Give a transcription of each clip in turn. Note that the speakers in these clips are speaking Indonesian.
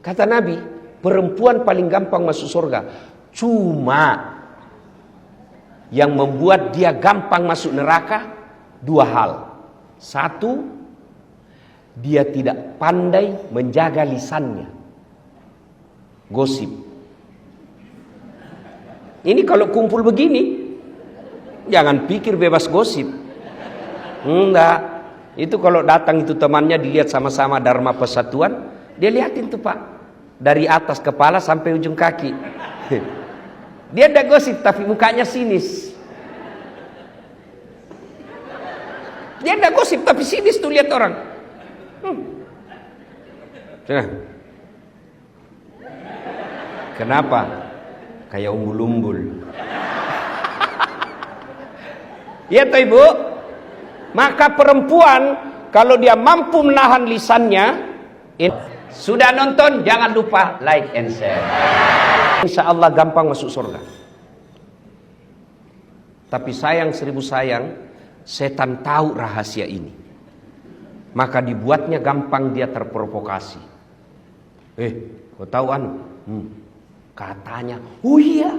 Kata Nabi, perempuan paling gampang masuk surga. Cuma yang membuat dia gampang masuk neraka dua hal. Satu, dia tidak pandai menjaga lisannya. Gosip. Ini kalau kumpul begini, jangan pikir bebas gosip. Enggak. Itu kalau datang itu temannya dilihat sama-sama Dharma Persatuan, dia liatin tuh Pak, dari atas kepala sampai ujung kaki. Dia ada gosip tapi mukanya sinis. Dia ada gosip tapi sinis tuh lihat orang. Kenapa? Kayak umbul-umbul. Ya toh Ibu? Maka perempuan kalau dia mampu menahan lisannya, sudah nonton jangan lupa like and share. Insya Allah gampang masuk surga. Tapi sayang seribu sayang, setan tahu rahasia ini. Maka dibuatnya gampang dia terprovokasi. Kau tahu anu? Katanya, oh iya.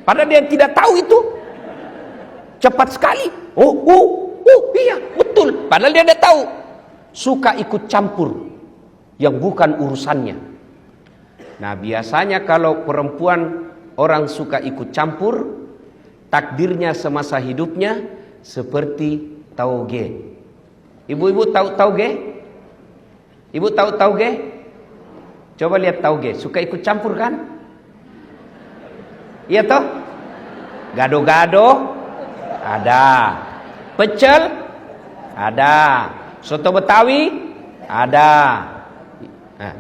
Padahal dia tidak tahu itu. Cepat sekali. Iya, betul. Padahal dia tidak tahu. Suka ikut campur yang bukan urusannya. Nah, biasanya kalau perempuan orang suka ikut campur, takdirnya semasa hidupnya seperti tauge. Ibu-ibu tahu tauge? Ibu tahu tauge? Coba lihat tauge. Suka ikut campur kan? Iya toh? Gado-gado ada. Pecel ada. Soto Betawi ada. Nah,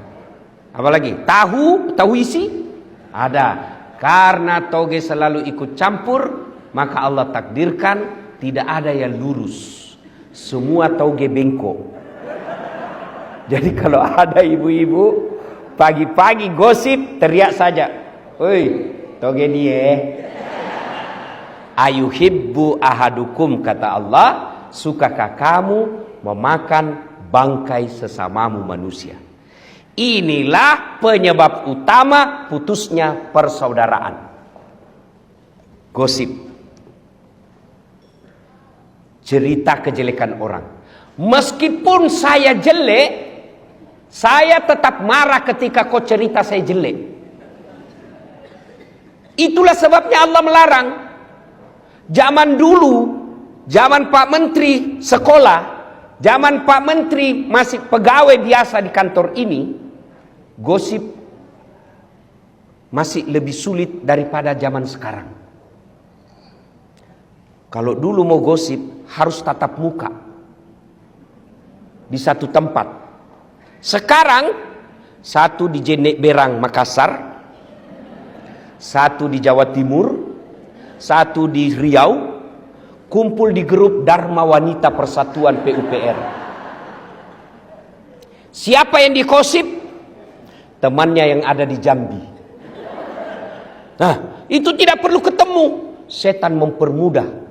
apa lagi? Tahu isi ada. Karena toge selalu ikut campur, maka Allah takdirkan tidak ada yang lurus. Semua toge bengkok. Jadi kalau ada ibu-ibu pagi-pagi gosip, teriak saja, "Oi, toge dia." Ayuhibbu ahadukum, kata Allah, sukakah kamu memakan bangkai sesamamu manusia? Inilah penyebab utama putusnya persaudaraan. Gosip. Cerita kejelekan orang. Meskipun saya jelek, saya tetap marah ketika kau cerita saya jelek. Itulah sebabnya Allah melarang. Zaman dulu, zaman Pak Menteri sekolah, zaman Pak Menteri masih pegawai biasa di kantor ini, gosip masih lebih sulit daripada zaman sekarang. Kalau dulu mau gosip harus tatap muka di satu tempat. Sekarang satu di Jenek Berang Makassar, satu di Jawa Timur, satu di Riau, kumpul di grup Dharma Wanita Persatuan PUPR. Siapa yang dikosip? Temannya yang ada di Jambi. Nah, itu tidak perlu ketemu. Setan mempermudah.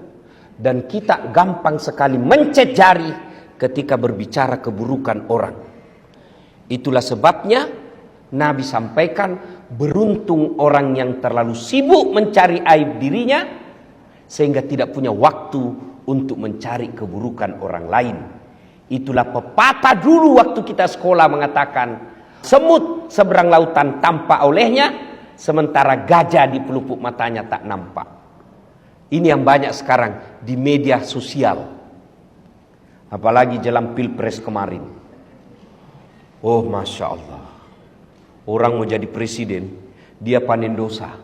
Dan kita gampang sekali mencet jari ketika berbicara keburukan orang. Itulah sebabnya Nabi sampaikan, beruntung orang yang terlalu sibuk mencari aib dirinya sehingga tidak punya waktu untuk mencari keburukan orang lain. Itulah pepatah dulu waktu kita sekolah mengatakan, semut seberang lautan tampak olehnya, sementara gajah di pelupuk matanya tak nampak. Ini yang banyak sekarang di media sosial. Apalagi jelang Pilpres kemarin. Oh, Masya Allah. Orang mau jadi presiden, dia panen dosa.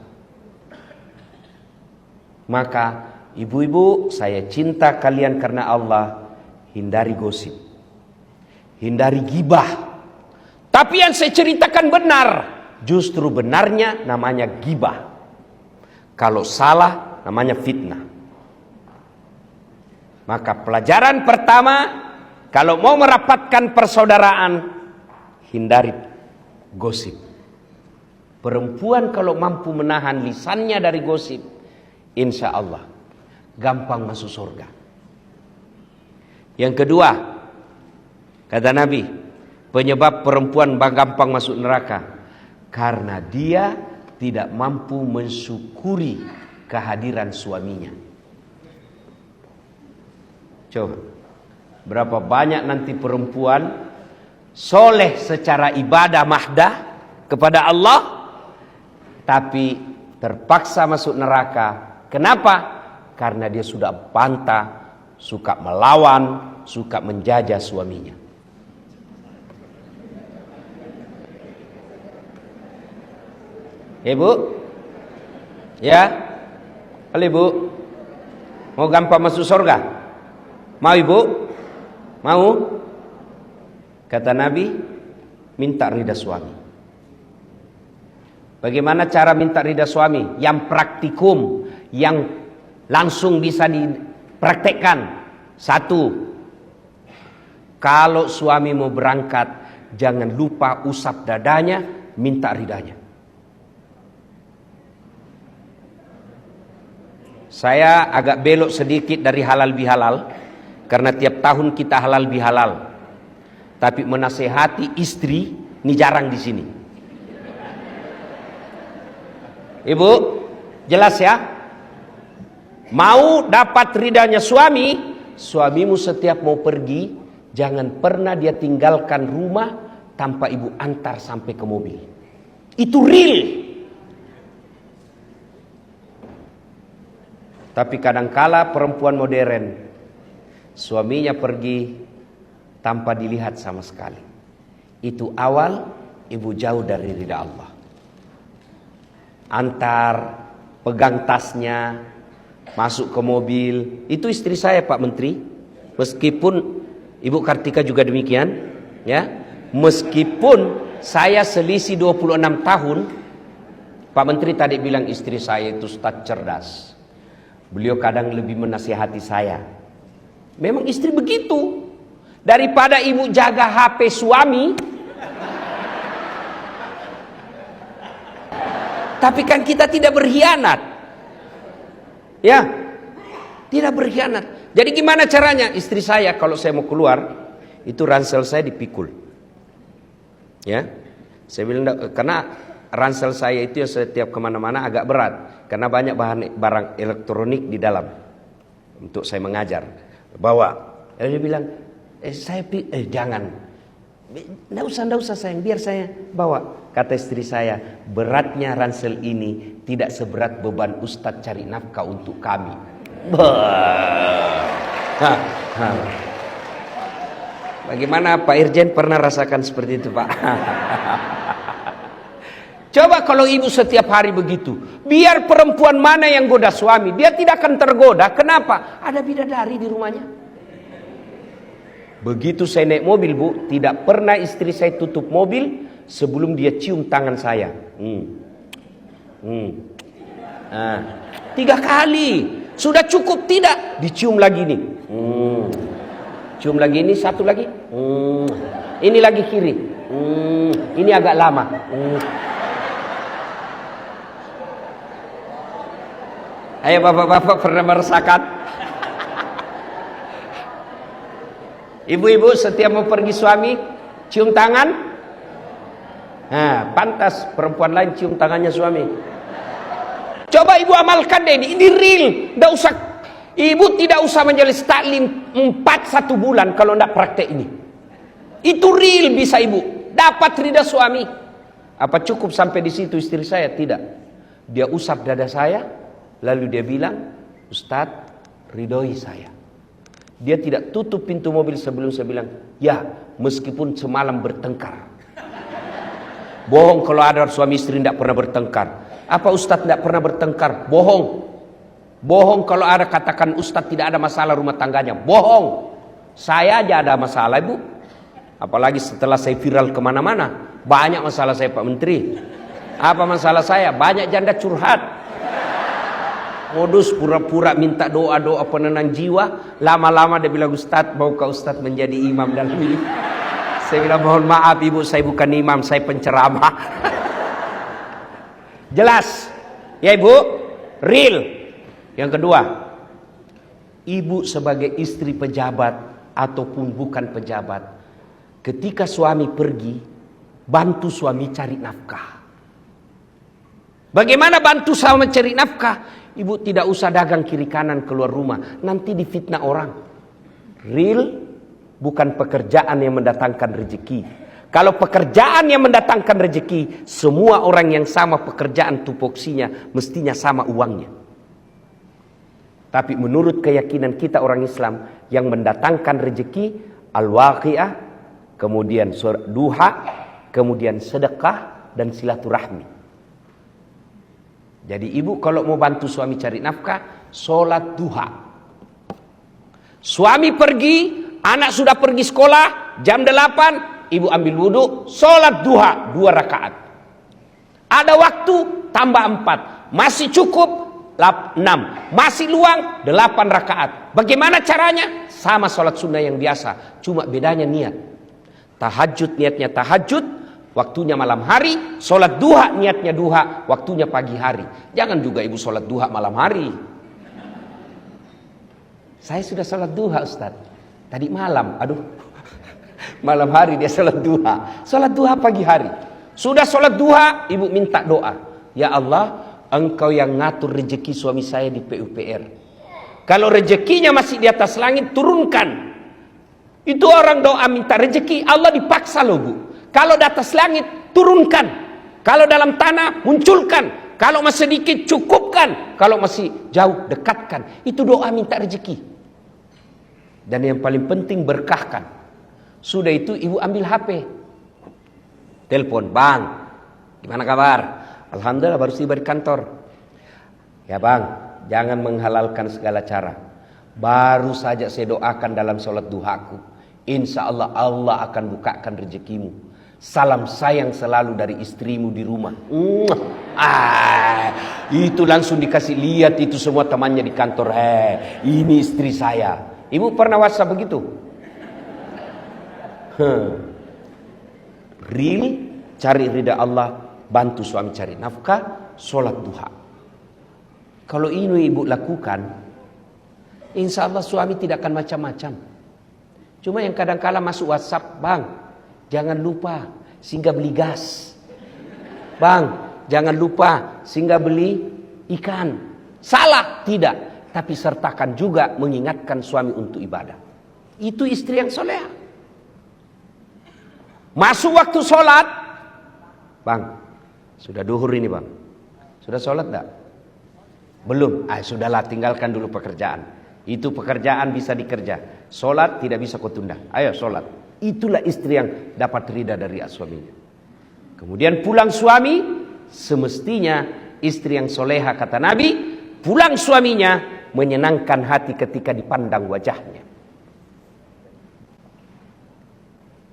Maka ibu-ibu, saya cinta kalian karena Allah, hindari gosip, hindari gibah. Tapi yang saya ceritakan benar, justru benarnya namanya gibah. Kalau salah namanya fitnah. Maka pelajaran pertama, kalau mau merapatkan persaudaraan, hindari gosip. Perempuan kalau mampu menahan lisannya dari gosip, insya Allah gampang masuk surga. Yang kedua, kata Nabi, Penyebab perempuan gampang masuk neraka karena dia tidak mampu mensyukuri kehadiran suaminya. Coba, berapa banyak nanti perempuan soleh secara ibadah mahdah kepada Allah, tapi terpaksa masuk neraka. Kenapa? Karena dia sudah bantah, suka melawan, suka menjajah suaminya. Ibu, ya, halo ibu, mau gampang masuk surga? Mau ibu? Mau? Kata Nabi, minta ridha suami. Bagaimana cara minta ridha suami? Yang praktikum, yang langsung bisa dipraktekkan. Satu, kalau suami mau berangkat, jangan lupa usap dadanya, minta ridhanya. Saya agak belok sedikit dari halal bihalal, karena tiap tahun kita halal bihalal. Tapi menasehati istri, ini jarang di sini. Ibu, jelas ya? Mau dapat ridhanya suami, suamimu setiap mau pergi, jangan pernah dia tinggalkan rumah tanpa ibu antar sampai ke mobil. Itu real. Tapi kadangkala perempuan modern, suaminya pergi tanpa dilihat sama sekali. Itu awal ibu jauh dari ridha Allah. Antar, pegang tasnya, masuk ke mobil. Itu istri saya Pak Menteri. Meskipun Ibu Kartika juga demikian, ya. Meskipun saya selisih 26 tahun, Pak Menteri tadi bilang istri saya itu ustaz cerdas. Beliau kadang lebih menasihati saya. Memang istri begitu. Daripada ibu jaga HP suami, tapi kan kita tidak berkhianat. Ya, tidak berkhianat. Jadi gimana caranya? Istri saya kalau saya mau keluar, itu ransel saya dipikul. Ya, saya bilang karena ransel saya itu ya setiap kemana-mana agak berat, karena banyak barang elektronik di dalam untuk saya mengajar. Bawa. Lalu dia bilang, jangan. Nggak usah sayang, biar saya bawa. Kata istri saya, beratnya ransel ini tidak seberat beban Ustadz cari nafkah untuk kami. Bagaimana Pak Irjen pernah rasakan seperti itu Pak? Coba kalau ibu setiap hari begitu, biar perempuan mana yang goda suami, dia tidak akan tergoda. Kenapa? Ada bidadari di rumahnya. Begitu saya naik mobil Bu, tidak pernah istri saya tutup mobil sebelum dia cium tangan saya. 3 kali. Sudah cukup tidak? Dicium lagi nih. Cium lagi ini, satu lagi. Ini lagi kiri. Ini agak lama. Ayo bapak-bapak pernah merasakan? Ibu-ibu setiap mau pergi suami cium tangan. Nah, pantas perempuan lain cium tangannya suami. Coba ibu amalkan deh, ini real. Nggak usah, ibu tidak usah menjelis taklim 1 bulan kalau nggak praktek ini. Itu real bisa ibu dapat ridha suami. Apa cukup sampai di situ istri saya? Tidak. Dia usap dada saya, lalu dia bilang, Ustadz, ridhoi saya. Dia tidak tutup pintu mobil sebelum saya bilang, ya meskipun semalam bertengkar. Bohong kalau ada suami istri tidak pernah bertengkar. Apa Ustadz tidak pernah bertengkar? Bohong. Bohong kalau ada katakan Ustadz tidak ada masalah rumah tangganya. Bohong. Saya aja ada masalah ibu. Apalagi setelah saya viral kemana-mana. Banyak masalah saya Pak Menteri. Apa masalah saya? Banyak janda curhat. Modus pura-pura minta doa-doa penenang jiwa. Lama-lama dia bilang, Ustadz, maukah Ustadz menjadi imam dan ini? Saya bilang, mohon maaf ibu, saya bukan imam, saya penceramah. Jelas? Ya ibu? Real. Yang kedua, ibu sebagai istri pejabat ataupun bukan pejabat, ketika suami pergi, bantu suami cari nafkah. Bagaimana bantu suami cari nafkah? Ibu tidak usah dagang kiri kanan keluar rumah, nanti difitnah orang. Real bukan pekerjaan yang mendatangkan rezeki. Kalau pekerjaan yang mendatangkan rezeki, semua orang yang sama pekerjaan tupoksinya mestinya sama uangnya. Tapi menurut keyakinan kita orang Islam, yang mendatangkan rezeki al-waqi'ah, kemudian duha, kemudian sedekah dan silaturahmi. Jadi ibu kalau mau bantu suami cari nafkah, sholat duha. Suami pergi, anak sudah pergi sekolah, jam 8, ibu ambil wudhu, sholat duha 2 rakaat. Ada waktu, tambah 4. Masih cukup, 6. Masih luang, 8 rakaat. Bagaimana caranya? Sama sholat sunnah yang biasa, cuma bedanya niat. Tahajud niatnya tahajud, waktunya malam hari. Sholat duha niatnya duha, waktunya pagi hari. Jangan juga ibu sholat duha malam hari. Saya sudah sholat duha Ustaz, tadi malam. Aduh, malam hari dia sholat duha. Sholat duha pagi hari. Sudah sholat duha, ibu minta doa. Ya Allah, Engkau yang ngatur rezeki suami saya di PUPR. Kalau rezekinya masih di atas langit, turunkan. Itu orang doa minta rezeki, Allah dipaksa loh bu. Kalau di atas langit, turunkan. Kalau dalam tanah, munculkan. Kalau masih sedikit, cukupkan. Kalau masih jauh, dekatkan. Itu doa minta rezeki. Dan yang paling penting, berkahkan. Sudah itu, ibu ambil HP. Telepon, bang, gimana kabar? Alhamdulillah, baru tiba di kantor. Ya bang, jangan menghalalkan segala cara. Baru saja saya doakan dalam sholat duhaku. Insya Allah, Allah akan bukakan rezekimu. Salam sayang selalu dari istrimu di rumah. Itu langsung dikasih lihat itu semua temannya di kantor. Ini istri saya. Ibu pernah WhatsApp begitu? Real, cari ridha Allah, bantu suami cari nafkah, sholat duha. Kalau ini ibu lakukan, insya Allah suami tidak akan macam-macam. Cuma yang kadang-kala masuk WhatsApp, bang, jangan lupa singgah beli gas. Bang, jangan lupa singgah beli ikan. Salah? Tidak. Tapi sertakan juga mengingatkan suami untuk ibadah. Itu istri yang soleha. Masuk waktu sholat. Bang, sudah duhur ini bang. Sudah sholat enggak? Belum. Sudahlah, tinggalkan dulu pekerjaan. Itu pekerjaan bisa dikerja. Sholat tidak bisa kau tunda. Ayo sholat. Itulah istri yang dapat ridha dari suaminya. Kemudian pulang suami, semestinya istri yang soleha kata Nabi, pulang suaminya menyenangkan hati ketika dipandang wajahnya.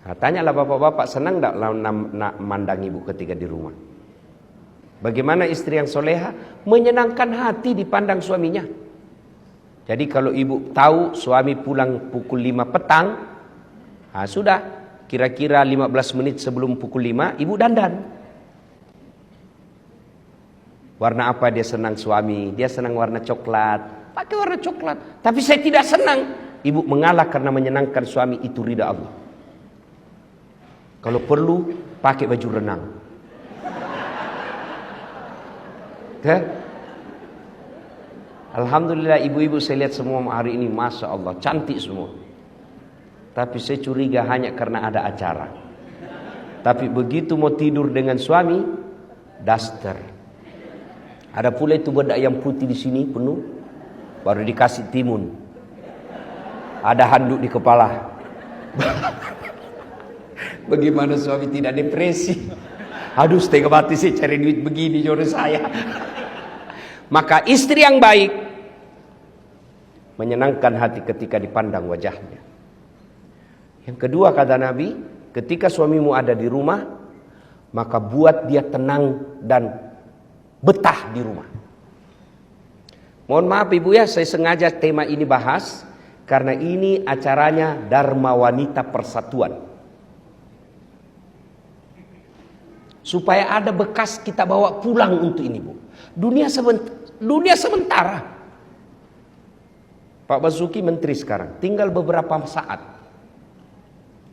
Nah, tanyalah bapak-bapak, senang tak mandang ibu ketika di rumah? Bagaimana istri yang soleha? Menyenangkan hati dipandang suaminya. Jadi kalau ibu tahu suami pulang pukul 5 petang, sudah kira-kira 15 menit sebelum pukul 5 ibu dandan. Warna apa dia senang suami? Dia senang warna coklat. Pakai warna coklat. Tapi saya tidak senang. Ibu mengalah karena menyenangkan suami, itu ridha Allah. Kalau perlu pakai baju renang. Alhamdulillah ibu-ibu saya lihat semua hari ini, masya Allah, cantik semua. Tapi saya curiga hanya karena ada acara. Tapi begitu mau tidur dengan suami, daster. Ada pula itu bedak yang putih di sini penuh, baru dikasih timun. Ada handuk di kepala. Bagaimana suami tidak depresi? Aduh, setengah mati saya cari duit begini jodoh saya. Maka istri yang baik menyenangkan hati ketika dipandang wajahnya. Yang kedua kata Nabi, ketika suamimu ada di rumah, maka buat dia tenang dan betah di rumah. Mohon maaf ibu ya, saya sengaja tema ini bahas karena ini acaranya Dharma Wanita Persatuan. Supaya ada bekas kita bawa pulang untuk ini bu. Dunia sementara. Pak Basuki menteri sekarang, tinggal beberapa saat.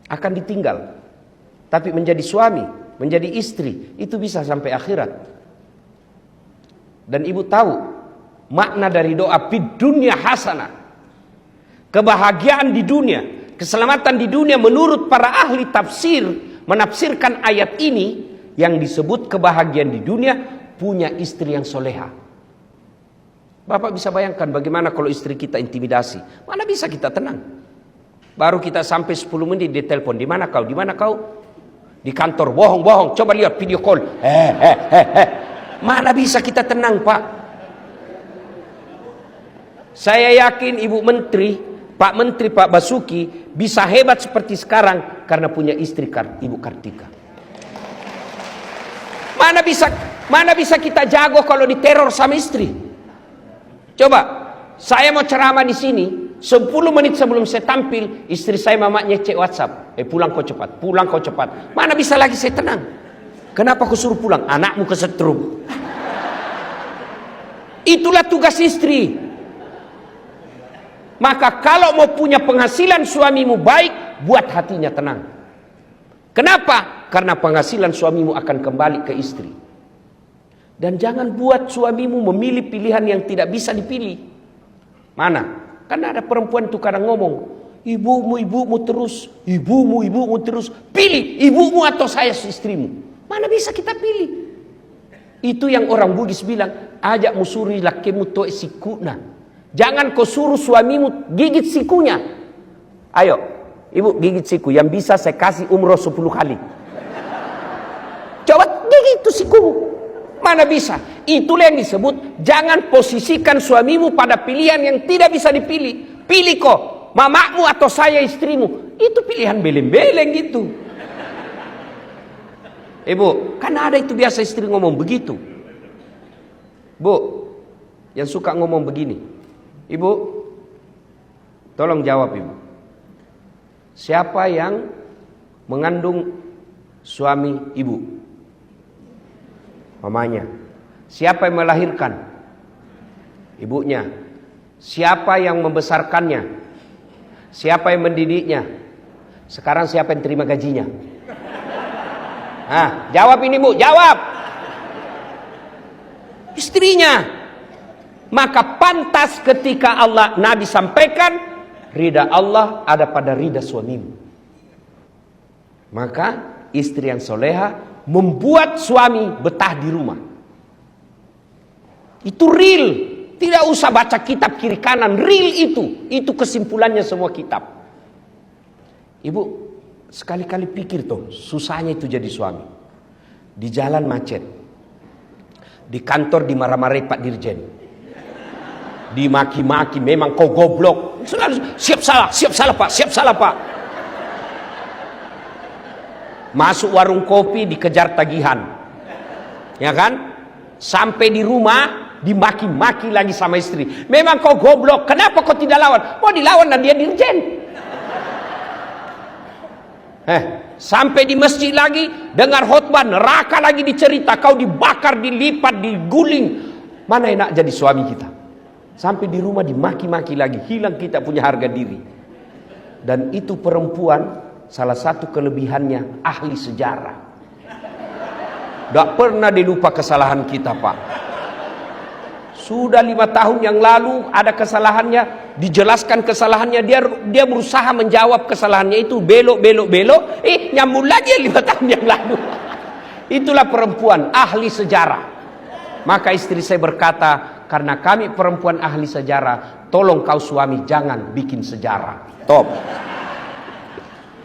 akan ditinggal. Tapi menjadi suami, menjadi istri, itu bisa sampai akhirat. Dan ibu tahu makna dari doa fid dunya hasanah. Kebahagiaan di dunia, keselamatan di dunia menurut para ahli tafsir menafsirkan ayat ini yang disebut kebahagiaan di dunia punya istri yang soleha. Bapak bisa bayangkan bagaimana kalau istri kita intimidasi. Mana bisa kita tenang? Baru kita sampai 10 menit di telepon. Di mana kau? Di mana kau? Di kantor. Bohong. Coba lihat video call. Mana bisa kita tenang, Pak? Saya yakin Ibu Menteri, Pak Menteri, Pak Basuki bisa hebat seperti sekarang karena punya istri Ibu Kartika. Mana bisa kita jago kalau diteror sama istri? Coba, saya mau ceramah di sini, 10 menit sebelum saya tampil, istri saya mamanya cek WhatsApp. Pulang kau cepat, pulang kau cepat. Mana bisa lagi saya tenang? Kenapa kau suruh pulang? Anakmu kesetrum. Itulah tugas istri. Maka kalau mau punya penghasilan suamimu baik, buat hatinya tenang. Kenapa? Karena penghasilan suamimu akan kembali ke istri. Dan jangan buat suamimu memilih pilihan yang tidak bisa dipilih. Mana? Karena ada perempuan itu kadang ngomong, ibumu terus, ibumu terus. Pilih ibumu atau saya istrimu. Mana bisa kita pilih? Itu yang orang Bugis bilang, ajak musuri lakimu toe sikuna. Jangan kau suruh suamimu gigit sikunya. Ayo, ibu gigit siku. Yang bisa saya kasih umroh 10 kali. Coba gigit itu sikumu. Mana bisa? Itulah yang disebut jangan posisikan suamimu pada pilihan yang tidak bisa dipilih. Pilih kok, mamamu atau saya istrimu. Itu pilihan beleng-beleng gitu. Ibu, kan ada itu biasa istri ngomong begitu. Bu, yang suka ngomong begini. Ibu, tolong jawab ibu. Siapa yang mengandung suami ibu? Mamanya. Siapa yang melahirkan? Ibunya. Siapa yang membesarkannya? Siapa yang mendidiknya? Sekarang siapa yang terima gajinya? Jawab ini bu, jawab. Istrinya. Maka pantas ketika Nabi sampaikan, ridha Allah ada pada ridha suamimu. Maka istri yang soleha membuat suami betah di rumah. Itu real. Tidak usah baca kitab kiri kanan. Real itu. Itu kesimpulannya semua kitab. Ibu, sekali-kali pikir tuh, susahnya itu jadi suami. Di jalan macet. Di kantor dimarah-marahi Pak Dirjen. Dimaki-maki, memang kau goblok. Siap salah Pak. Masuk warung kopi dikejar tagihan. Ya kan? Sampai di rumah dimaki-maki lagi sama istri. Memang kau goblok, kenapa kau tidak lawan? Mau dilawan dan dia dirjen. Sampai di masjid lagi dengar khotbah neraka lagi dicerita, kau dibakar, dilipat, diguling. Mana enak jadi suami kita? Sampai di rumah dimaki-maki lagi, hilang kita punya harga diri. Dan itu perempuan salah satu kelebihannya ahli sejarah. Tidak pernah dilupa kesalahan kita, Pak. Sudah 5 tahun yang lalu ada kesalahannya, dijelaskan kesalahannya, dia berusaha menjawab kesalahannya itu, belok, nyambung lagi 5 tahun yang lalu. Itulah perempuan ahli sejarah. Maka istri saya berkata, karena kami perempuan ahli sejarah, tolong kau suami jangan bikin sejarah. Top.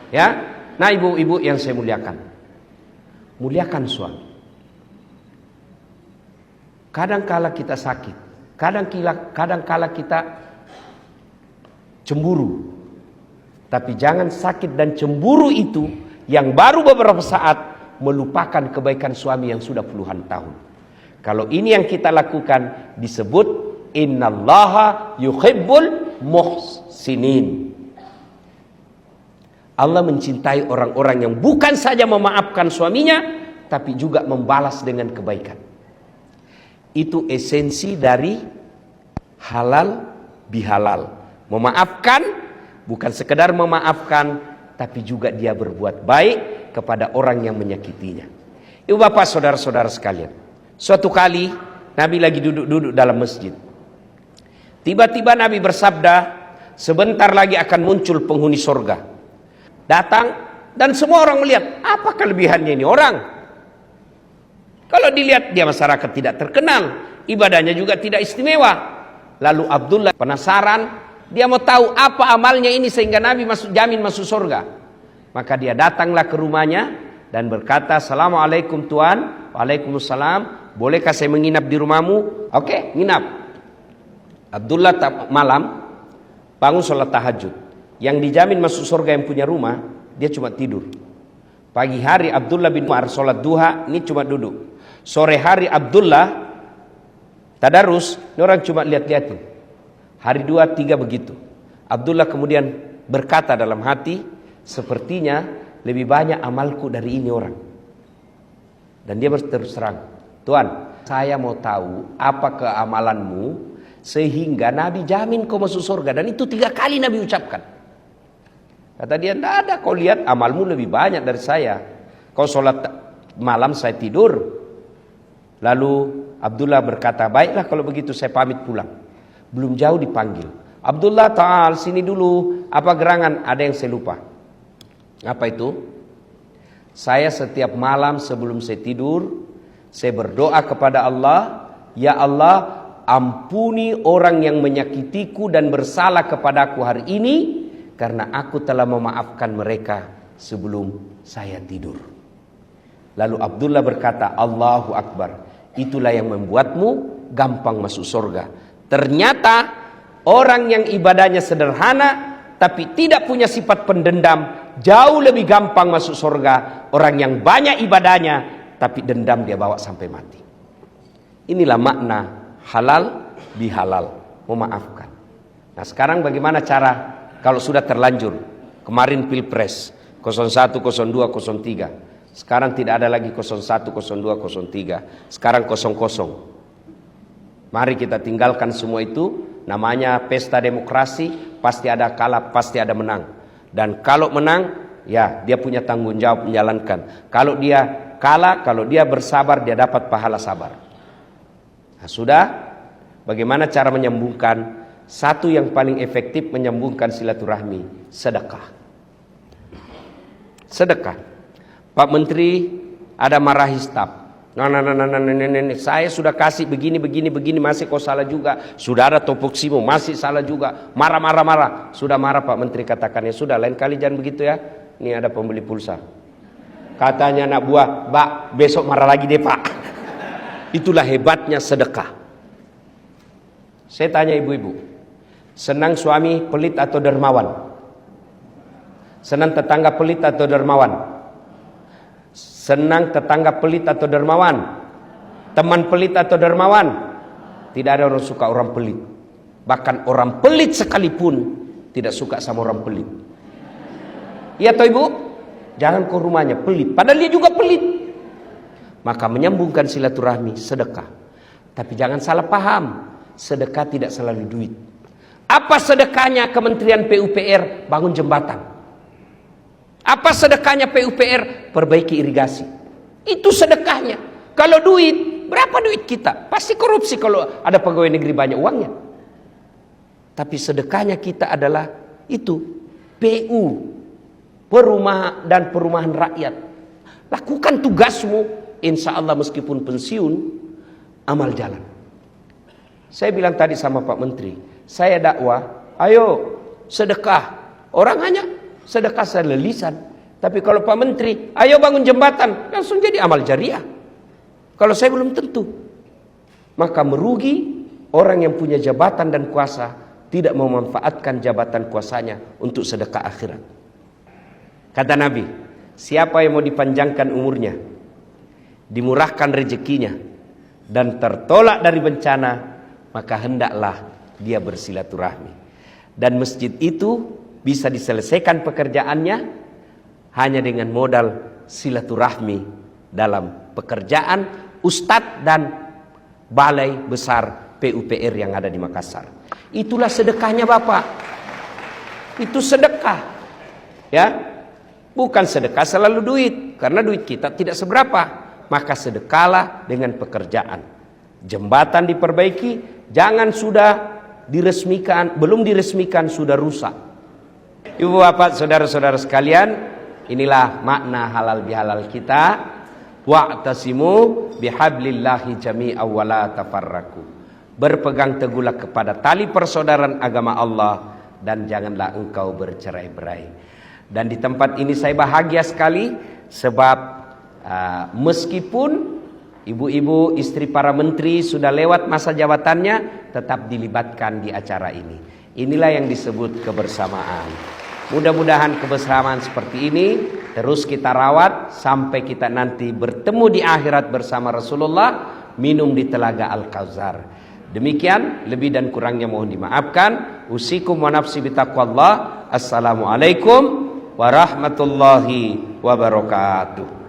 Ya, nah ibu-ibu yang saya muliakan, muliakan suami. Kadangkala kita sakit, kadangkala kita cemburu. Tapi jangan sakit dan cemburu itu yang baru beberapa saat melupakan kebaikan suami yang sudah puluhan tahun. Kalau ini yang kita lakukan disebut innallaha yuhibbul muhsinin. Allah mencintai orang-orang yang bukan saja memaafkan suaminya, tapi juga membalas dengan kebaikan. Itu esensi dari halal bihalal. Memaafkan bukan sekedar memaafkan, tapi juga dia berbuat baik kepada orang yang menyakitinya. Ibu bapak saudara-saudara sekalian, suatu kali Nabi lagi duduk-duduk dalam masjid. Tiba-tiba Nabi bersabda, sebentar lagi akan muncul penghuni surga. Datang dan semua orang melihat, apa kelebihannya ini orang? Kalau dilihat dia masyarakat tidak terkenal, ibadahnya juga tidak istimewa. Lalu Abdullah penasaran, dia mau tahu apa amalnya ini sehingga Nabi jamin masuk surga. Maka dia datanglah ke rumahnya dan berkata, Assalamualaikum Tuan. Waalaikumsalam. Bolehkah saya menginap di rumahmu? Oke, nginap. Abdullah malam bangun sholat tahajud. Yang dijamin masuk surga yang punya rumah, dia cuma tidur. Pagi hari Abdullah bin Umar sholat duha, ini cuma duduk. Sore hari Abdullah tadarus, ini orang cuma lihat-lihatin. Hari 2, 3 begitu. Abdullah kemudian berkata dalam hati, sepertinya lebih banyak amalku dari ini orang. Dan dia terus terang, Tuan, saya mau tahu apa keamalanmu sehingga Nabi jamin kau masuk surga. Dan itu 3 kali Nabi ucapkan. Kata dia, tidak ada, kau lihat amalmu lebih banyak dari saya. Kau sholat malam, saya tidur. Lalu Abdullah berkata, baiklah kalau begitu saya pamit pulang. Belum jauh dipanggil, Abdullah ta'al sini dulu, apa gerangan? Ada yang saya lupa. Apa itu? Saya setiap malam sebelum saya tidur, saya berdoa kepada Allah, ya Allah, ampuni orang yang menyakitiku dan bersalah kepadaku hari ini, karena aku telah memaafkan mereka sebelum saya tidur. Lalu Abdullah berkata, Allahu Akbar, itulah yang membuatmu gampang masuk surga. Ternyata orang yang ibadahnya sederhana tapi tidak punya sifat pendendam jauh lebih gampang masuk surga. Orang yang banyak ibadahnya tapi dendam dia bawa sampai mati. Inilah makna halal bihalal, memaafkan. Nah sekarang bagaimana cara kalau sudah terlanjur? Kemarin Pilpres 01, 02, 03. Sekarang tidak ada lagi 01, 02, 03. Sekarang 00. Mari kita tinggalkan semua itu. Namanya pesta demokrasi, pasti ada kalah, pasti ada menang. Dan kalau menang, ya dia punya tanggung jawab menjalankan. Kalau dia kalah, kalau dia bersabar, dia dapat pahala sabar. Nah, sudah, bagaimana cara menyambungkan? Satu yang paling efektif menyambungkan silaturahmi, sedekah. Sedekah. Pak Menteri ada marahi staf. Nah, saya sudah kasih begini masih kau salah juga. Sudah ada topoksimu masih salah juga. Marah. Sudah marah Pak Menteri katakan, ya sudah lain kali jangan begitu ya. Ini ada pembeli pulsa. Katanya anak buah, Mbak besok marah lagi deh Pak. Itulah hebatnya sedekah. Saya tanya ibu-ibu, senang suami pelit atau dermawan? Senang tetangga pelit atau dermawan? Senang tetangga pelit atau dermawan? Teman pelit atau dermawan? Tidak ada orang suka orang pelit. Bahkan orang pelit sekalipun tidak suka sama orang pelit. Iya toh ibu? Jangan ke rumahnya pelit, padahal dia juga pelit. Maka menyambungkan silaturahmi, sedekah. Tapi jangan salah paham, sedekah tidak selalu duit. Apa sedekahnya Kementerian PUPR bangun jembatan? Apa sedekahnya PUPR? Perbaiki irigasi. Itu sedekahnya. Kalau duit, berapa duit kita? Pasti korupsi kalau ada pegawai negeri banyak uangnya. Tapi sedekahnya kita adalah itu, PU, perumahan dan perumahan rakyat. Lakukan tugasmu, insya Allah meskipun pensiun, amal jalan. Saya bilang tadi sama Pak Menteri, saya dakwah, ayo sedekah. Orang hanya sedekah secara lisan. Tapi kalau Pak Menteri, ayo bangun jembatan, langsung jadi amal jariah. Kalau saya belum tentu. Maka merugi orang yang punya jabatan dan kuasa tidak memanfaatkan jabatan kuasanya untuk sedekah akhirat. Kata Nabi, siapa yang mau dipanjangkan umurnya, dimurahkan rezekinya, dan tertolak dari bencana, maka hendaklah dia bersilaturahmi. Dan masjid itu bisa diselesaikan pekerjaannya hanya dengan modal silaturahmi dalam pekerjaan ustadz dan balai besar PUPR yang ada di Makassar. Itulah sedekahnya Bapak. Itu sedekah. Ya. Bukan sedekah selalu duit, karena duit kita tidak seberapa. Maka sedekahlah dengan pekerjaan. Jembatan diperbaiki, jangan sudah diresmikan, belum diresmikan sudah rusak. Ibu bapak saudara-saudara sekalian, inilah makna halal bihalal kita. Wa'tasimu bihablillahi jami'an wa la tafarraqu. Berpegang teguhlah kepada tali persaudaraan agama Allah dan janganlah engkau bercerai-berai. Dan di tempat ini saya bahagia sekali sebab meskipun ibu-ibu istri para menteri sudah lewat masa jabatannya, tetap dilibatkan di acara ini. Inilah yang disebut kebersamaan. Mudah-mudahan kebersamaan seperti ini terus kita rawat sampai kita nanti bertemu di akhirat bersama Rasulullah, minum di telaga Al-Kautsar. Demikian, lebih dan kurangnya mohon dimaafkan. Usikum wa nafsi bitaqwallah. Assalamualaikum warahmatullahi wabarakatuh.